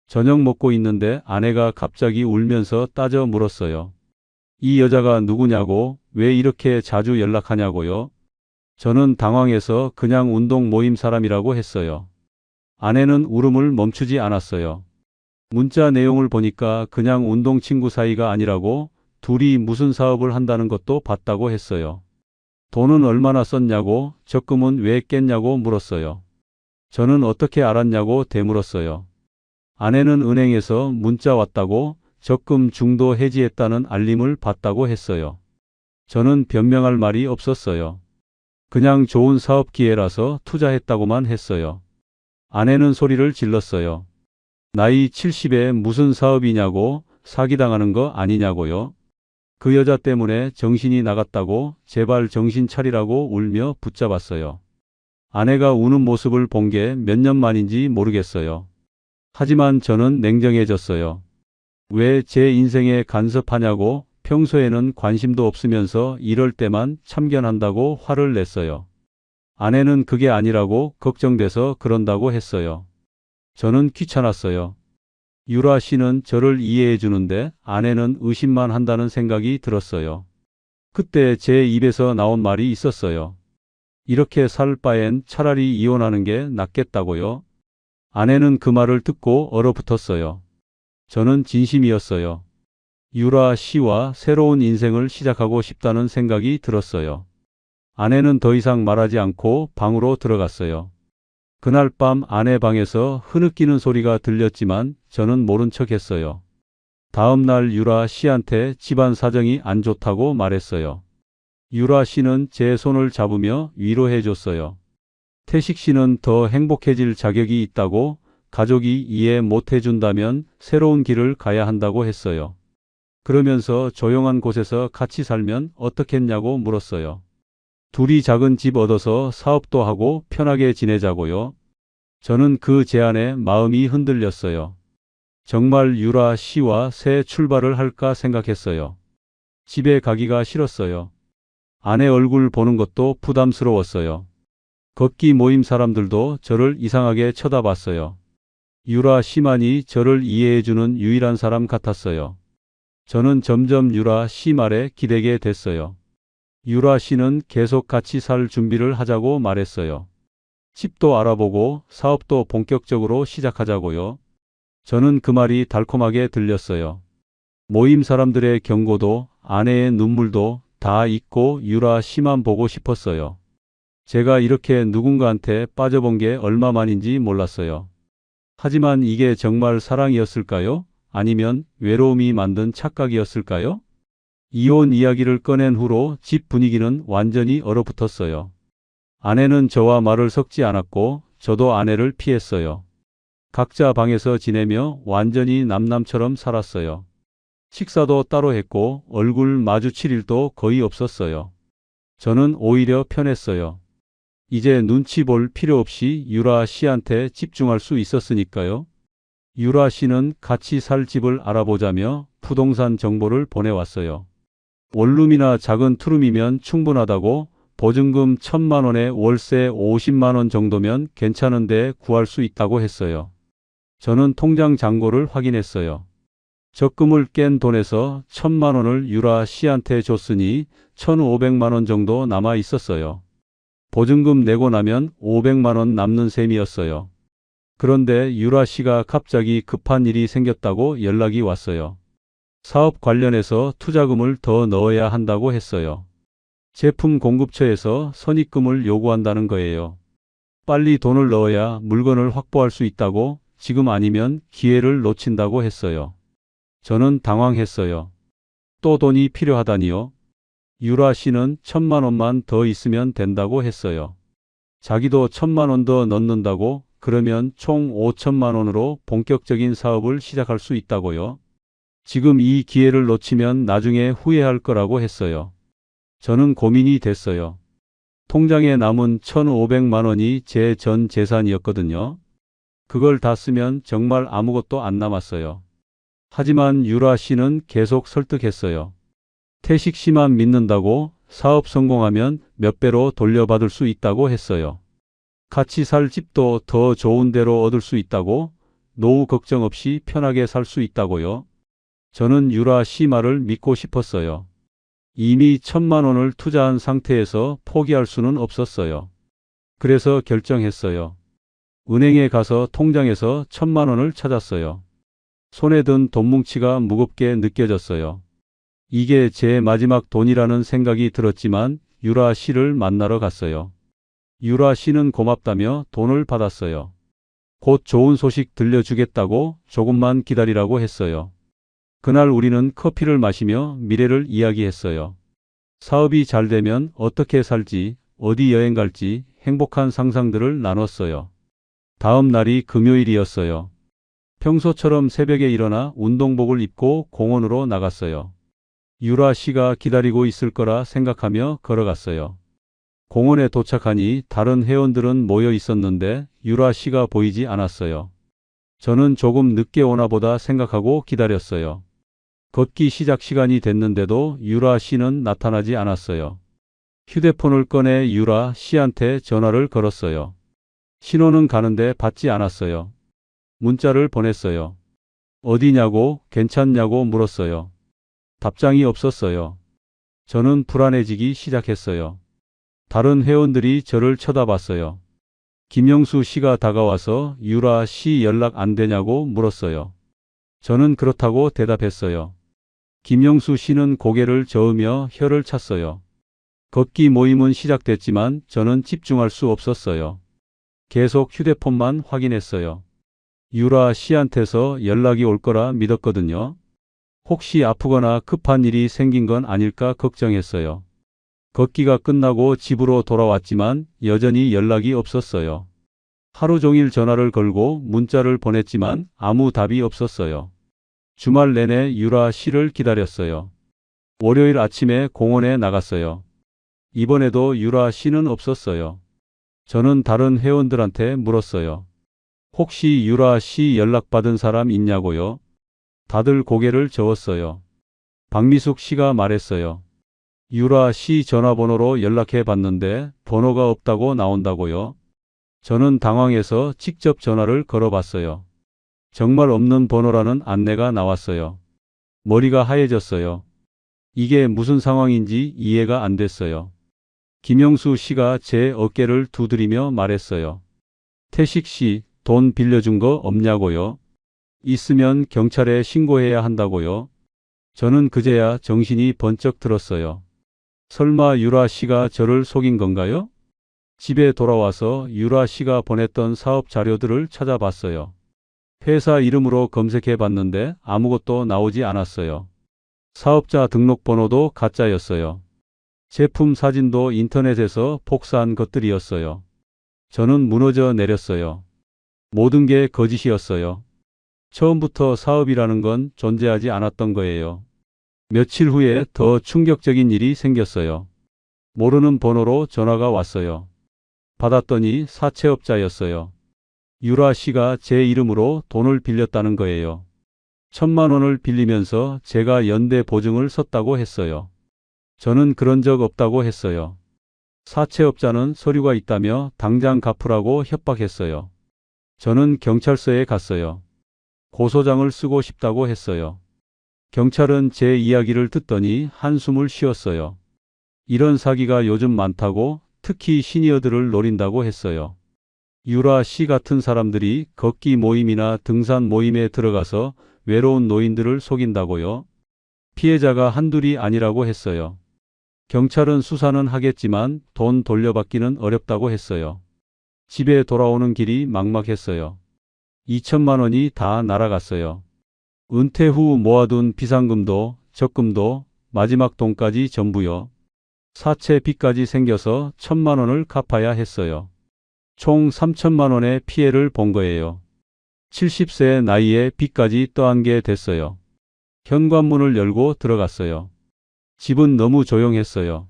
저녁 먹고 있는데 아내가 갑자기 울면서 따져 물었어요. 이 여자가 누구냐고, 왜 이렇게 자주 연락하냐고요? 저는 당황해서 그냥 운동 모임 사람이라고 했어요. 아내는 울음을 멈추지 않았어요. 문자 내용을 보니까 그냥 운동 친구 사이가 아니라고, 둘이 무슨 사업을 한다는 것도 봤다고 했어요. 돈은 얼마나 썼냐고, 적금은 왜 깼냐고 물었어요. 저는 어떻게 알았냐고 되물었어요. 아내는 은행에서 문자 왔다고 적금 중도 해지했다는 알림을 받다고 했어요. 저는 변명할 말이 없었어요. 그냥 좋은 사업 기회라서 투자했다고만 했어요. 아내는 소리를 질렀어요. 나이 70에 무슨 사업이냐고, 사기당하는 거 아니냐고요. 그 여자 때문에 정신이 나갔다고 제발 정신 차리라고 울며 붙잡았어요. 아내가 우는 모습을 본 게 몇 년 만인지 모르겠어요. 하지만 저는 냉정해졌어요. 왜 제 인생에 간섭하냐고, 평소에는 관심도 없으면서 이럴 때만 참견한다고 화를 냈어요. 아내는 그게 아니라고 걱정돼서 그런다고 했어요. 저는 귀찮았어요. 유라 씨는 저를 이해해 주는데 아내는 의심만 한다는 생각이 들었어요. 그때 제 입에서 나온 말이 있었어요. 이렇게 살 바엔 차라리 이혼하는 게 낫겠다고요. 아내는 그 말을 듣고 얼어붙었어요. 저는 진심이었어요. 유라 씨와 새로운 인생을 시작하고 싶다는 생각이 들었어요. 아내는 더 이상 말하지 않고 방으로 들어갔어요. 그날 밤 아내 방에서 흐느끼는 소리가 들렸지만 저는 모른 척 했어요. 다음 날 유라 씨한테 집안 사정이 안 좋다고 말했어요. 유라 씨는 제 손을 잡으며 위로해 줬어요. 태식 씨는 더 행복해질 자격이 있다고, 가족이 이해 못 해준다면 새로운 길을 가야 한다고 했어요. 그러면서 조용한 곳에서 같이 살면 어떻겠냐고 물었어요. 둘이 작은 집 얻어서 사업도 하고 편하게 지내자고요. 저는 그 제안에 마음이 흔들렸어요. 정말 유라 씨와 새 출발을 할까 생각했어요. 집에 가기가 싫었어요. 아내 얼굴 보는 것도 부담스러웠어요. 걷기 모임 사람들도 저를 이상하게 쳐다봤어요. 유라 씨만이 저를 이해해주는 유일한 사람 같았어요. 저는 점점 유라 씨 말에 기대게 됐어요. 유라 씨는 계속 같이 살 준비를 하자고 말했어요. 집도 알아보고 사업도 본격적으로 시작하자고요. 저는 그 말이 달콤하게 들렸어요. 모임 사람들의 경고도 아내의 눈물도 다 잊고 유라 씨만 보고 싶었어요. 제가 이렇게 누군가한테 빠져본 게 얼마만인지 몰랐어요. 하지만 이게 정말 사랑이었을까요? 아니면 외로움이 만든 착각이었을까요? 이혼 이야기를 꺼낸 후로 집 분위기는 완전히 얼어붙었어요. 아내는 저와 말을 섞지 않았고 저도 아내를 피했어요. 각자 방에서 지내며 완전히 남남처럼 살았어요. 식사도 따로 했고 얼굴 마주칠 일도 거의 없었어요. 저는 오히려 편했어요. 이제 눈치 볼 필요 없이 유라 씨한테 집중할 수 있었으니까요. 유라 씨는 같이 살 집을 알아보자며 부동산 정보를 보내왔어요. 원룸이나 작은 투룸이면 충분하다고, 보증금 1,000만 원에 월세 50만 원 정도면 괜찮은데 구할 수 있다고 했어요. 저는 통장 잔고를 확인했어요. 적금을 깬 돈에서 1,000만 원을 유라 씨한테 줬으니 1,500만 원 정도 남아 있었어요. 보증금 내고 나면 500만 원 남는 셈이었어요. 그런데 유라 씨가 갑자기 급한 일이 생겼다고 연락이 왔어요. 사업 관련해서 투자금을 더 넣어야 한다고 했어요. 제품 공급처에서 선입금을 요구한다는 거예요. 빨리 돈을 넣어야 물건을 확보할 수 있다고, 지금 아니면 기회를 놓친다고 했어요. 저는 당황했어요. 또 돈이 필요하다니요? 유라 씨는 1,000만 원만 더 있으면 된다고 했어요. 자기도 1,000만 원 더 넣는다고, 그러면 총 5천만 원으로 본격적인 사업을 시작할 수 있다고요. 지금 이 기회를 놓치면 나중에 후회할 거라고 했어요. 저는 고민이 됐어요. 통장에 남은 1,500만 원이 제 전 재산이었거든요. 그걸 다 쓰면 정말 아무것도 안 남았어요. 하지만 유라 씨는 계속 설득했어요. 태식 씨만 믿는다고, 사업 성공하면 몇 배로 돌려받을 수 있다고 했어요. 같이 살 집도 더 좋은 데로 얻을 수 있다고, 노후 걱정 없이 편하게 살 수 있다고요. 저는 유라 씨 말을 믿고 싶었어요. 이미 1,000만 원을 투자한 상태에서 포기할 수는 없었어요. 그래서 결정했어요. 은행에 가서 통장에서 1,000만 원을 찾았어요. 손에 든 돈 뭉치가 무겁게 느껴졌어요. 이게 제 마지막 돈이라는 생각이 들었지만 유라 씨를 만나러 갔어요. 유라 씨는 고맙다며 돈을 받았어요. 곧 좋은 소식 들려주겠다고, 조금만 기다리라고 했어요. 그날 우리는 커피를 마시며 미래를 이야기했어요. 사업이 잘 되면 어떻게 살지, 어디 여행 갈지 행복한 상상들을 나눴어요. 다음 날이 금요일이었어요. 평소처럼 새벽에 일어나 운동복을 입고 공원으로 나갔어요. 유라 씨가 기다리고 있을 거라 생각하며 걸어갔어요. 공원에 도착하니 다른 회원들은 모여 있었는데 유라 씨가 보이지 않았어요. 저는 조금 늦게 오나 보다 생각하고 기다렸어요. 걷기 시작 시간이 됐는데도 유라 씨는 나타나지 않았어요. 휴대폰을 꺼내 유라 씨한테 전화를 걸었어요. 신호는 가는데 받지 않았어요. 문자를 보냈어요. 어디냐고, 괜찮냐고 물었어요. 답장이 없었어요. 저는 불안해지기 시작했어요. 다른 회원들이 저를 쳐다봤어요. 김영수 씨가 다가와서 유라 씨 연락 안 되냐고 물었어요. 저는 그렇다고 대답했어요. 김영수 씨는 고개를 저으며 혀를 찼어요. 걷기 모임은 시작됐지만 저는 집중할 수 없었어요. 계속 휴대폰만 확인했어요. 유라 씨한테서 연락이 올 거라 믿었거든요. 혹시 아프거나 급한 일이 생긴 건 아닐까 걱정했어요. 걷기가 끝나고 집으로 돌아왔지만 여전히 연락이 없었어요. 하루 종일 전화를 걸고 문자를 보냈지만 아무 답이 없었어요. 주말 내내 유라 씨를 기다렸어요. 월요일 아침에 공원에 나갔어요. 이번에도 유라 씨는 없었어요. 저는 다른 회원들한테 물었어요. 혹시 유라 씨 연락받은 사람 있냐고요? 다들 고개를 저었어요. 박미숙 씨가 말했어요. 유라 씨 전화번호로 연락해 봤는데 번호가 없다고 나온다고요? 저는 당황해서 직접 전화를 걸어봤어요. 정말 없는 번호라는 안내가 나왔어요. 머리가 하얘졌어요. 이게 무슨 상황인지 이해가 안 됐어요. 김영수 씨가 제 어깨를 두드리며 말했어요. 태식 씨, 돈 빌려준 거 없냐고요? 있으면 경찰에 신고해야 한다고요? 저는 그제야 정신이 번쩍 들었어요. 설마 유라 씨가 저를 속인 건가요? 집에 돌아와서 유라 씨가 보냈던 사업 자료들을 찾아봤어요. 회사 이름으로 검색해 봤는데 아무것도 나오지 않았어요. 사업자 등록번호도 가짜였어요. 제품 사진도 인터넷에서 복사한 것들이었어요. 저는 무너져 내렸어요. 모든 게 거짓이었어요. 처음부터 사업이라는 건 존재하지 않았던 거예요. 며칠 후에 더 충격적인 일이 생겼어요. 모르는 번호로 전화가 왔어요. 받았더니 사채업자였어요. 유라 씨가 제 이름으로 돈을 빌렸다는 거예요. 1,000만 원을 빌리면서 제가 연대 보증을 섰다고 했어요. 저는 그런 적 없다고 했어요. 사채업자는 서류가 있다며 당장 갚으라고 협박했어요. 저는 경찰서에 갔어요. 고소장을 쓰고 싶다고 했어요. 경찰은 제 이야기를 듣더니 한숨을 쉬었어요. 이런 사기가 요즘 많다고, 특히 시니어들을 노린다고 했어요. 유라 씨 같은 사람들이 걷기 모임이나 등산 모임에 들어가서 외로운 노인들을 속인다고요? 피해자가 한둘이 아니라고 했어요. 경찰은 수사는 하겠지만 돈 돌려받기는 어렵다고 했어요. 집에 돌아오는 길이 막막했어요. 2천만 원이 다 날아갔어요. 은퇴 후 모아둔 비상금도 적금도 마지막 돈까지 전부요. 사채 빚까지 생겨서 1,000만 원을 갚아야 했어요. 총 3천만 원의 피해를 본 거예요. 70세 나이에 빚까지 떠안게 됐어요. 현관문을 열고 들어갔어요. 집은 너무 조용했어요.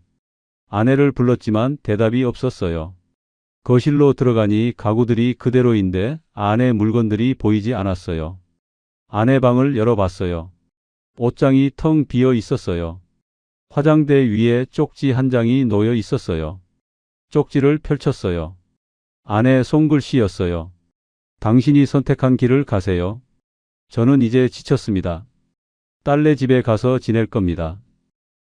아내를 불렀지만 대답이 없었어요. 거실로 들어가니 가구들이 그대로인데 안에 물건들이 보이지 않았어요. 아내 방을 열어봤어요. 옷장이 텅 비어 있었어요. 화장대 위에 쪽지 한 장이 놓여 있었어요. 쪽지를 펼쳤어요. 아내 손글씨였어요. 당신이 선택한 길을 가세요. 저는 이제 지쳤습니다. 딸네 집에 가서 지낼 겁니다.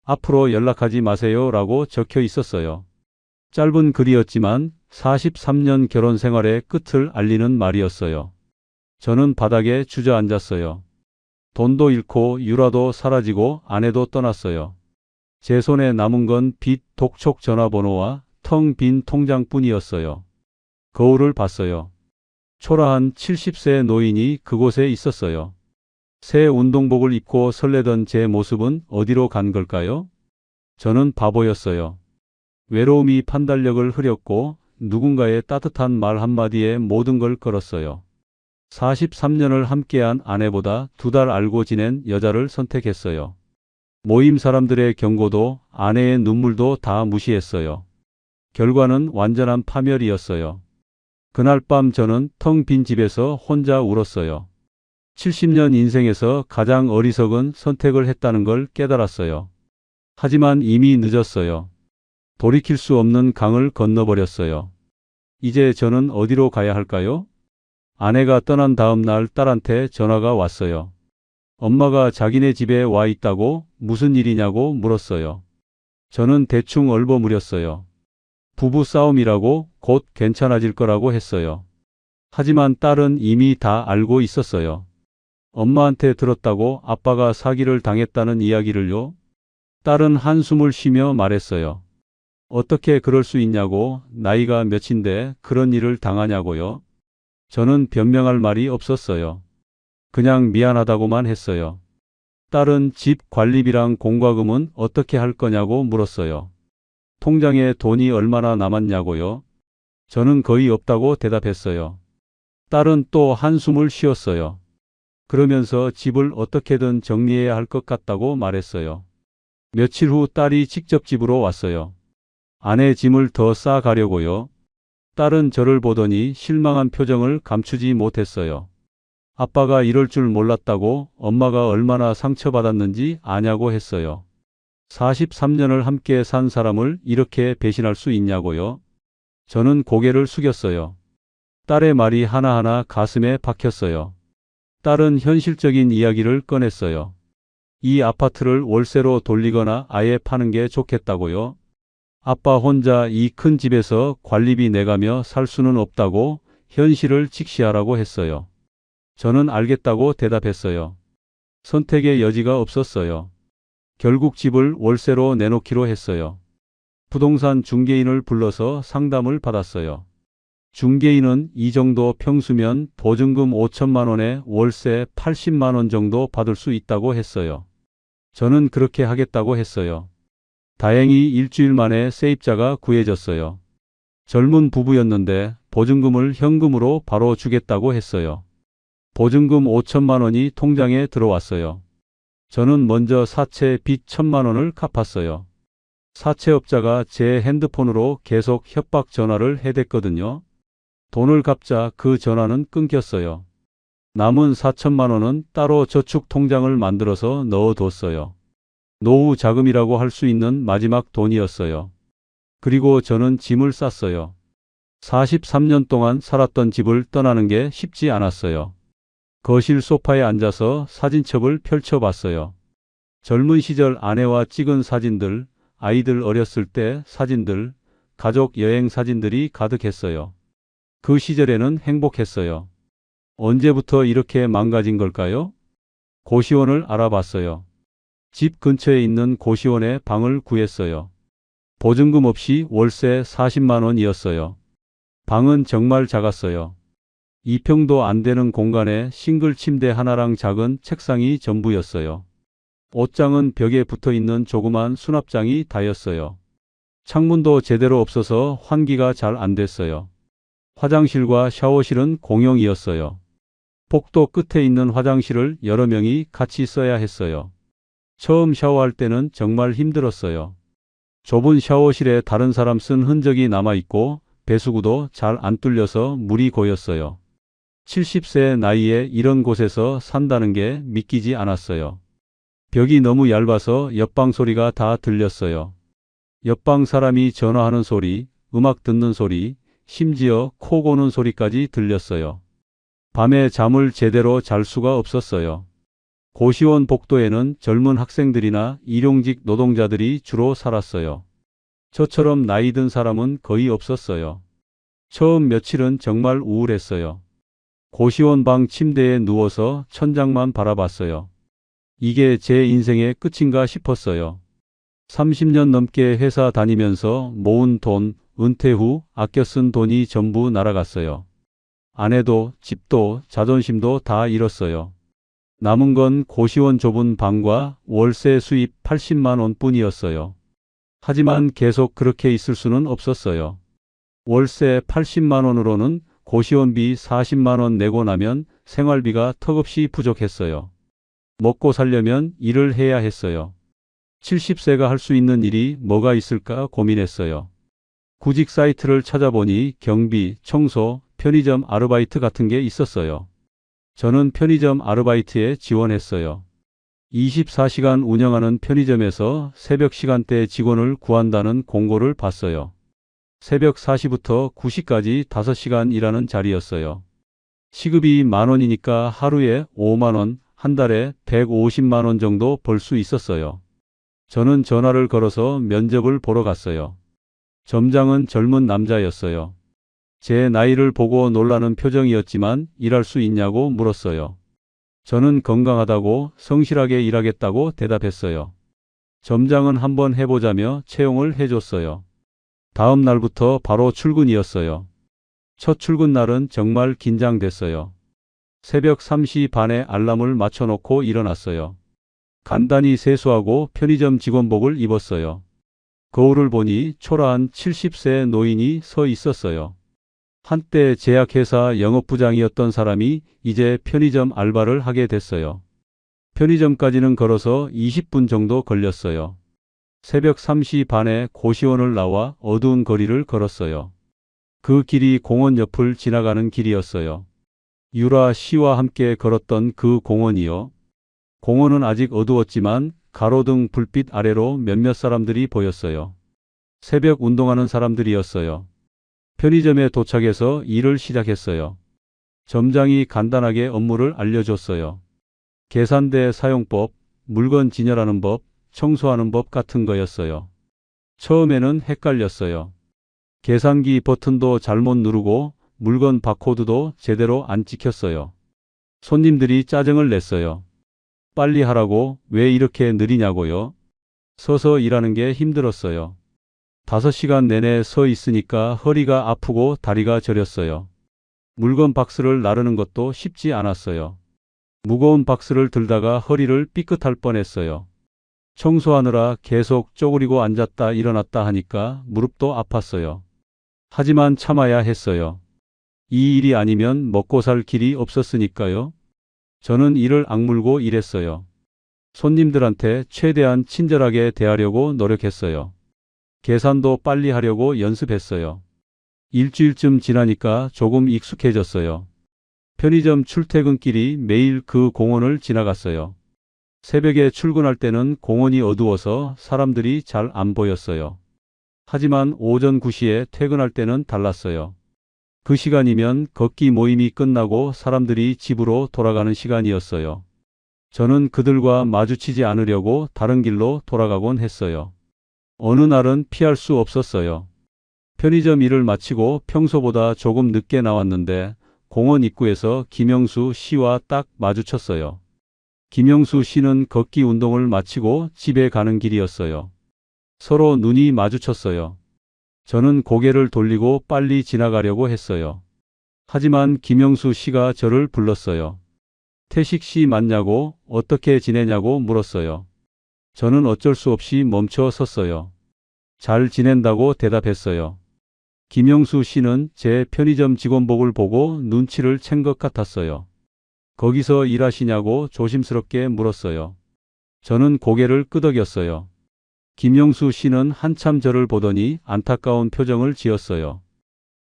앞으로 연락하지 마세요 라고 적혀 있었어요. 짧은 글이었지만 43년 결혼 생활의 끝을 알리는 말이었어요. 저는 바닥에 주저앉았어요. 돈도 잃고 유라도 사라지고 아내도 떠났어요. 제 손에 남은 건 빚, 독촉 전화번호와 텅 빈 통장뿐이었어요. 거울을 봤어요. 초라한 70세 노인이 그곳에 있었어요. 새 운동복을 입고 설레던 제 모습은 어디로 간 걸까요? 저는 바보였어요. 외로움이 판단력을 흐렸고 누군가의 따뜻한 말 한마디에 모든 걸 걸었어요. 43년을 함께한 아내보다 2달 알고 지낸 여자를 선택했어요. 모임 사람들의 경고도 아내의 눈물도 다 무시했어요. 결과는 완전한 파멸이었어요. 그날 밤 저는 텅 빈 집에서 혼자 울었어요. 70년 인생에서 가장 어리석은 선택을 했다는 걸 깨달았어요. 하지만 이미 늦었어요. 돌이킬 수 없는 강을 건너버렸어요. 이제 저는 어디로 가야 할까요? 아내가 떠난 다음 날 딸한테 전화가 왔어요. 엄마가 자기네 집에 와 있다고 무슨 일이냐고 물었어요. 저는 대충 얼버무렸어요. 부부 싸움이라고 곧 괜찮아질 거라고 했어요. 하지만 딸은 이미 다 알고 있었어요. 엄마한테 들었다고 아빠가 사기를 당했다는 이야기를요? 딸은 한숨을 쉬며 말했어요. 어떻게 그럴 수 있냐고, 나이가 몇인데 그런 일을 당하냐고요? 저는 변명할 말이 없었어요. 그냥 미안하다고만 했어요. 딸은 집 관리비랑 공과금은 어떻게 할 거냐고 물었어요. 통장에 돈이 얼마나 남았냐고요? 저는 거의 없다고 대답했어요. 딸은 또 한숨을 쉬었어요. 그러면서 집을 어떻게든 정리해야 할 것 같다고 말했어요. 며칠 후 딸이 직접 집으로 왔어요. 아내 짐을 더 싸가려고요. 딸은 저를 보더니 실망한 표정을 감추지 못했어요. 아빠가 이럴 줄 몰랐다고, 엄마가 얼마나 상처받았는지 아냐고 했어요. 43년을 함께 산 사람을 이렇게 배신할 수 있냐고요? 저는 고개를 숙였어요. 딸의 말이 하나하나 가슴에 박혔어요. 딸은 현실적인 이야기를 꺼냈어요. 이 아파트를 월세로 돌리거나 아예 파는 게 좋겠다고요. 아빠 혼자 이 큰 집에서 관리비 내가며 살 수는 없다고 현실을 직시하라고 했어요. 저는 알겠다고 대답했어요. 선택의 여지가 없었어요. 결국 집을 월세로 내놓기로 했어요. 부동산 중개인을 불러서 상담을 받았어요. 중개인은 이 정도 평수면 보증금 5천만 원에 월세 80만 원 정도 받을 수 있다고 했어요. 저는 그렇게 하겠다고 했어요. 다행히 일주일 만에 세입자가 구해졌어요. 젊은 부부였는데 보증금을 현금으로 바로 주겠다고 했어요. 보증금 5천만 원이 통장에 들어왔어요. 저는 먼저 사채 빚 1천만 원을 갚았어요. 사채업자가 제 핸드폰으로 계속 협박 전화를 해댔거든요. 돈을 갚자 그 전화는 끊겼어요. 남은 4천만 원은 따로 저축 통장을 만들어서 넣어뒀어요. 노후 자금이라고 할 수 있는 마지막 돈이었어요. 그리고 저는 짐을 쌌어요. 43년 동안 살았던 집을 떠나는 게 쉽지 않았어요. 거실 소파에 앉아서 사진첩을 펼쳐봤어요. 젊은 시절 아내와 찍은 사진들, 아이들 어렸을 때 사진들, 가족 여행 사진들이 가득했어요. 그 시절에는 행복했어요. 언제부터 이렇게 망가진 걸까요? 고시원을 알아봤어요. 집 근처에 있는 고시원에 방을 구했어요. 보증금 없이 월세 40만 원이었어요. 방은 정말 작았어요. 2평도 안 되는 공간에 싱글 침대 하나랑 작은 책상이 전부였어요. 옷장은 벽에 붙어 있는 조그만 수납장이 다였어요. 창문도 제대로 없어서 환기가 잘 안 됐어요. 화장실과 샤워실은 공용이었어요. 복도 끝에 있는 화장실을 여러 명이 같이 써야 했어요. 처음 샤워할 때는 정말 힘들었어요. 좁은 샤워실에 다른 사람 쓴 흔적이 남아있고 배수구도 잘 안 뚫려서 물이 고였어요. 70세 나이에 이런 곳에서 산다는 게 믿기지 않았어요. 벽이 너무 얇아서 옆방 소리가 다 들렸어요. 옆방 사람이 전화하는 소리, 음악 듣는 소리, 심지어 코 고는 소리까지 들렸어요. 밤에 잠을 제대로 잘 수가 없었어요. 고시원 복도에는 젊은 학생들이나 일용직 노동자들이 주로 살았어요. 저처럼 나이 든 사람은 거의 없었어요. 처음 며칠은 정말 우울했어요. 고시원 방 침대에 누워서 천장만 바라봤어요. 이게 제 인생의 끝인가 싶었어요. 30년 넘게 회사 다니면서 모은 돈, 은퇴 후 아껴 쓴 돈이 전부 날아갔어요. 아내도 집도 자존심도 다 잃었어요. 남은 건 고시원 좁은 방과 월세 수입 80만 원뿐이었어요. 하지만 계속 그렇게 있을 수는 없었어요. 월세 80만 원으로는 고시원비 40만 원 내고 나면 생활비가 턱없이 부족했어요. 먹고 살려면 일을 해야 했어요. 70세가 할 수 있는 일이 뭐가 있을까 고민했어요. 구직 사이트를 찾아보니 경비, 청소, 편의점 아르바이트 같은 게 있었어요. 저는 편의점 아르바이트에 지원했어요. 24시간 운영하는 편의점에서 새벽 시간대 직원을 구한다는 공고를 봤어요. 새벽 4시부터 9시까지 5시간 일하는 자리였어요. 시급이 10,000원이니까 하루에 5만 원, 한 달에 150만 원 정도 벌 수 있었어요. 저는 전화를 걸어서 면접을 보러 갔어요. 점장은 젊은 남자였어요. 제 나이를 보고 놀라는 표정이었지만 일할 수 있냐고 물었어요. 저는 건강하다고 성실하게 일하겠다고 대답했어요. 점장은 한번 해보자며 채용을 해줬어요. 다음 날부터 바로 출근이었어요. 첫 출근 날은 정말 긴장됐어요. 새벽 3시 반에 알람을 맞춰놓고 일어났어요. 간단히 세수하고 편의점 직원복을 입었어요. 거울을 보니 초라한 70세 노인이 서 있었어요. 한때 제약회사 영업부장이었던 사람이 이제 편의점 알바를 하게 됐어요. 편의점까지는 걸어서 20분 정도 걸렸어요. 새벽 3시 반에 고시원을 나와 어두운 거리를 걸었어요. 그 길이 공원 옆을 지나가는 길이었어요. 유라 씨와 함께 걸었던 그 공원이요. 공원은 아직 어두웠지만 가로등 불빛 아래로 몇몇 사람들이 보였어요. 새벽 운동하는 사람들이었어요. 편의점에 도착해서 일을 시작했어요. 점장이 간단하게 업무를 알려줬어요. 계산대 사용법, 물건 진열하는 법, 청소하는 법 같은 거였어요. 처음에는 헷갈렸어요. 계산기 버튼도 잘못 누르고 물건 바코드도 제대로 안 찍혔어요. 손님들이 짜증을 냈어요. 빨리 하라고 왜 이렇게 느리냐고요? 서서 일하는 게 힘들었어요. 5시간 내내 서 있으니까 허리가 아프고 다리가 저렸어요. 물건 박스를 나르는 것도 쉽지 않았어요. 무거운 박스를 들다가 허리를 삐끗할 뻔했어요. 청소하느라 계속 쪼그리고 앉았다 일어났다 하니까 무릎도 아팠어요. 하지만 참아야 했어요. 이 일이 아니면 먹고 살 길이 없었으니까요. 저는 이를 악물고 일했어요. 손님들한테 최대한 친절하게 대하려고 노력했어요. 계산도 빨리 하려고 연습했어요. 일주일쯤 지나니까 조금 익숙해졌어요. 편의점 출퇴근길이 매일 그 공원을 지나갔어요. 새벽에 출근할 때는 공원이 어두워서 사람들이 잘 안 보였어요. 하지만 오전 9시에 퇴근할 때는 달랐어요. 그 시간이면 걷기 모임이 끝나고 사람들이 집으로 돌아가는 시간이었어요. 저는 그들과 마주치지 않으려고 다른 길로 돌아가곤 했어요. 어느 날은 피할 수 없었어요. 편의점 일을 마치고 평소보다 조금 늦게 나왔는데 공원 입구에서 김영수 씨와 딱 마주쳤어요. 김영수 씨는 걷기 운동을 마치고 집에 가는 길이었어요. 서로 눈이 마주쳤어요. 저는 고개를 돌리고 빨리 지나가려고 했어요. 하지만 김영수 씨가 저를 불렀어요. 태식 씨 맞냐고, 어떻게 지내냐고 물었어요. 저는 어쩔 수 없이 멈춰 섰어요. 잘 지낸다고 대답했어요. 김영수 씨는 제 편의점 직원복을 보고 눈치를 챈 것 같았어요. 거기서 일하시냐고 조심스럽게 물었어요. 저는 고개를 끄덕였어요. 김영수 씨는 한참 저를 보더니 안타까운 표정을 지었어요.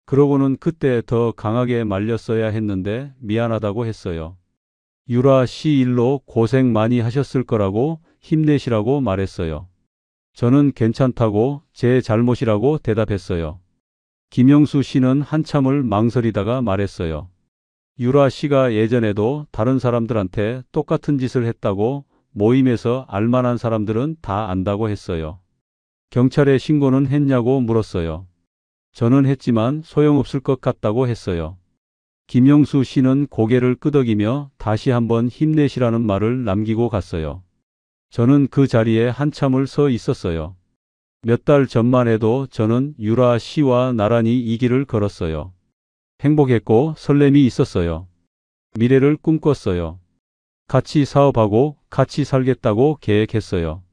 그러고는 그때 더 강하게 말렸어야 했는데 미안하다고 했어요. 유라 씨 일로 고생 많이 하셨을 거라고 힘내시라고 말했어요. 저는 괜찮다고 제 잘못이라고 대답했어요. 김영수 씨는 한참을 망설이다가 말했어요. 유라 씨가 예전에도 다른 사람들한테 똑같은 짓을 했다고 모임에서 알만한 사람들은 다 안다고 했어요. 경찰에 신고는 했냐고 물었어요. 저는 했지만 소용없을 것 같다고 했어요. 김영수 씨는 고개를 끄덕이며 다시 한번 힘내시라는 말을 남기고 갔어요. 저는 그 자리에 한참을 서 있었어요. 몇 달 전만 해도 저는 유라 씨와 나란히 이 길을 걸었어요. 행복했고 설렘이 있었어요. 미래를 꿈꿨어요. 같이 사업하고 같이 살겠다고 계획했어요.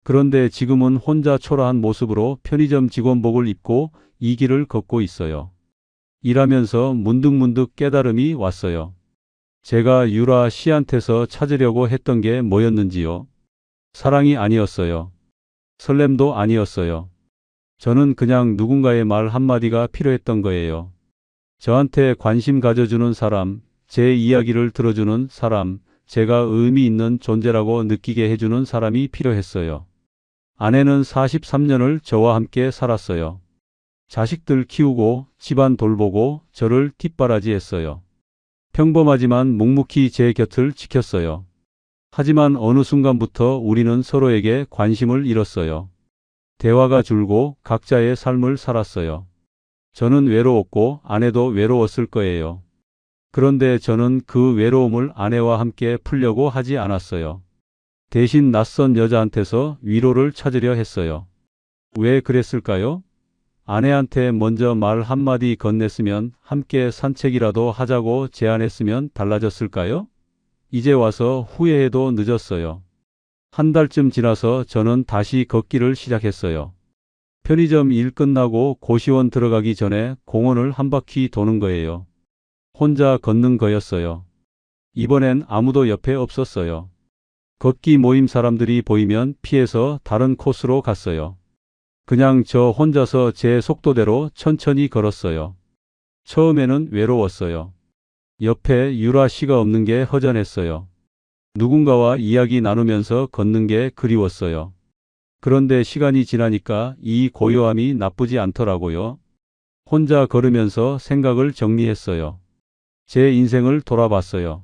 그런데 지금은 혼자 초라한 모습으로 편의점 직원복을 입고 이 길을 걷고 있어요. 일하면서 문득문득 깨달음이 왔어요. 제가 유라 씨한테서 찾으려고 했던 게 뭐였는지요? 사랑이 아니었어요. 설렘도 아니었어요. 저는 그냥 누군가의 말 한마디가 필요했던 거예요. 저한테 관심 가져주는 사람, 제 이야기를 들어주는 사람, 제가 의미 있는 존재라고 느끼게 해주는 사람이 필요했어요. 아내는 43년을 저와 함께 살았어요. 자식들 키우고 집안 돌보고 저를 뒷바라지했어요. 평범하지만 묵묵히 제 곁을 지켰어요. 하지만 어느 순간부터 우리는 서로에게 관심을 잃었어요. 대화가 줄고 각자의 삶을 살았어요. 저는 외로웠고 아내도 외로웠을 거예요. 그런데 저는 그 외로움을 아내와 함께 풀려고 하지 않았어요. 대신 낯선 여자한테서 위로를 찾으려 했어요. 왜 그랬을까요? 아내한테 먼저 말 한마디 건넸으면 함께 산책이라도 하자고 제안했으면 달라졌을까요? 이제 와서 후회해도 늦었어요. 한 달쯤 지나서 저는 다시 걷기를 시작했어요. 편의점 일 끝나고 고시원 들어가기 전에 공원을 한 바퀴 도는 거예요. 혼자 걷는 거였어요. 이번엔 아무도 옆에 없었어요. 걷기 모임 사람들이 보이면 피해서 다른 코스로 갔어요. 그냥 저 혼자서 제 속도대로 천천히 걸었어요. 처음에는 외로웠어요. 옆에 유라 씨가 없는 게 허전했어요. 누군가와 이야기 나누면서 걷는 게 그리웠어요. 그런데 시간이 지나니까 이 고요함이 나쁘지 않더라고요. 혼자 걸으면서 생각을 정리했어요. 제 인생을 돌아봤어요.